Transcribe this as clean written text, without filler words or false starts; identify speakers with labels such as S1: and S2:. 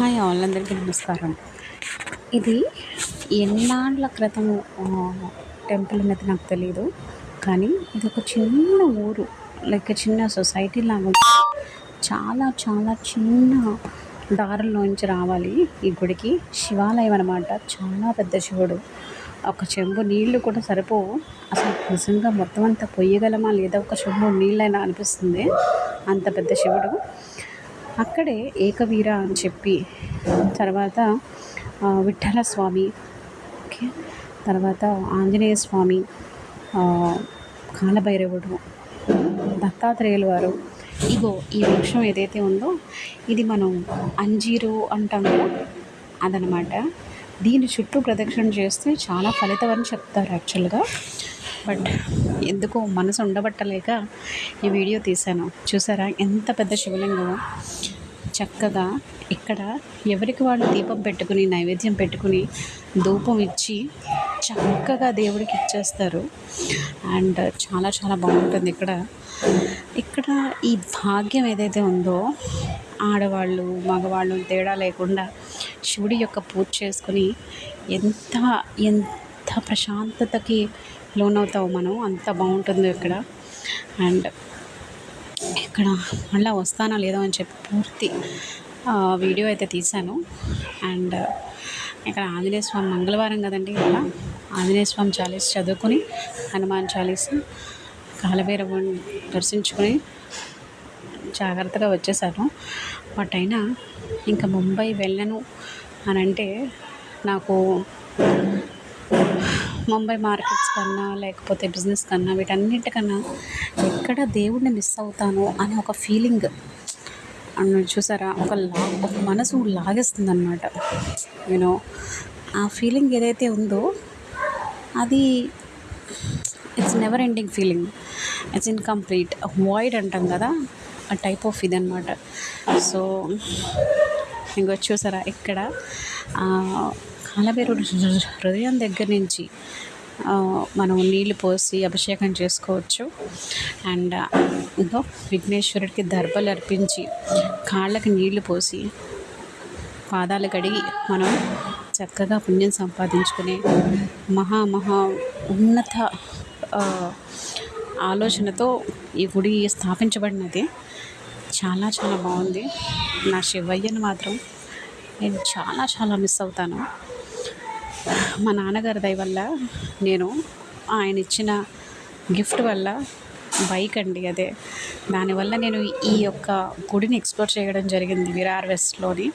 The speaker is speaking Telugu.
S1: హాయ్ ఆల్ అందరికీ నమస్కారం. ఇది ఎన్నాళ్ళ క్రితం టెంపుల్ అనేది నాకు తెలీదు. కానీ ఇది ఒక చిన్న ఊరు, లైక్ చిన్న సొసైటీ లాగా ఉంది. చాలా చాలా చిన్న దారుల్లోంచి రావాలి ఈ గుడికి. శివాలయం అనమాట. చాలా పెద్ద శివుడు. ఒక చెంబు నీళ్లు కూడా సరిపోవు. అసలు నిజంగా మొత్తం అంతా పొయ్యగలమా లేదా, ఒక చెంబు నీళ్ళైనా అనిపిస్తుంది, అంత పెద్ద శివుడు. అక్కడే ఏకవీర అని చెప్పి, తర్వాత విఠ్ఠల స్వామి, ఓకే, తర్వాత ఆంజనేయ స్వామి, కాలభైరవుడు, దత్తాత్రేయుల వారు. ఇగో ఈ వృక్షం ఏదైతే ఉందో ఇది మనం అంజీరు అంటాము, అదనమాట. దీని చుట్టూ ప్రదక్షిణ చేస్తే చాలా ఫలితం అని చెప్తారు యాక్చువల్గా. బట్ ఎందుకో మనసు ఉండబట్టలేక ఈ వీడియో తీశాను. చూసారా ఎంత పెద్ద శివలింగమో. చక్కగా ఇక్కడ ఎవరికి వాళ్ళు దీపం పెట్టుకుని, నైవేద్యం పెట్టుకుని, ధూపం ఇచ్చి చక్కగా దేవుడికి ఇచ్చేస్తారు. అండ్ చాలా చాలా బాగుంటుంది ఇక్కడ ఈ భాగ్యం ఏదైతే ఉందో, ఆడవాళ్ళు మగవాళ్ళు తేడా లేకుండా శివుడి యొక్క పూజ చేసుకుని ఎంత ఎంత ప్రశాంతతకి లోనవుతావు మనం, అంత బాగుంటుందో ఇక్కడ. అండ్ ఇక్కడ మళ్ళీ వస్తానా లేదో అని చెప్పి పూర్తి వీడియో అయితే తీశాను. అండ్ ఇక్కడ ఆంజనేయ స్వామి మంగళవారం కదండి, ఇలా ఆంజనేయ స్వామి చాలీస చదువుకొని, హనుమాన్ చాలీస, కాలభైరవుని దర్శించుకొని జాగ్రత్తగా వచ్చేసాను. బట్ అయినా ఇంకా ముంబై వెళ్ళను అని అంటే, నాకు ముంబై మార్కెట్స్ కన్నా లేకపోతే బిజినెస్ కన్నా వీటన్నిటికన్నా ఎక్కడ దేవుడిని మిస్ అవుతాను అని ఒక ఫీలింగ్ చూసారా, ఒక మనసు లాగేస్తుంది అనమాట. యూనో ఆ ఫీలింగ్ ఏదైతే ఉందో అది it's never ending feeling, it's incomplete, void అంటాం కదా, ఆ టైప్ ఆఫ్ ఇది అనమాట. సో ఇంకో చూసారా, ఇక్కడ కాలభైరవుడు హృదయం దగ్గర నుంచి మనం నీళ్లు పోసి అభిషేకం చేసుకోవచ్చు. అండ్ ఇంకో విఘ్నేశ్వరుడికి దర్భలు అర్పించి, కాళ్ళకి నీళ్లు పోసి, పాదాలు కడిగి మనం చక్కగా పుణ్యం సంపాదించుకునే మహా ఉన్నత ఆలోచనతో ఈ గుడి స్థాపించబడినది. చాలా చాలా బాగుంది. నా శివయ్యను మాత్రం నేను చాలా చాలా మిస్ అవుతాను. మా నాన్నగారి దయ వల్ల, నేను ఆయన ఇచ్చిన గిఫ్ట్ వల్ల, బైక్ అండి అదే, దానివల్ల నేను ఈ యొక్క గుడిని ఎక్స్ప్లోర్ చేయడం జరిగింది విరార్ వెస్ట్లోని.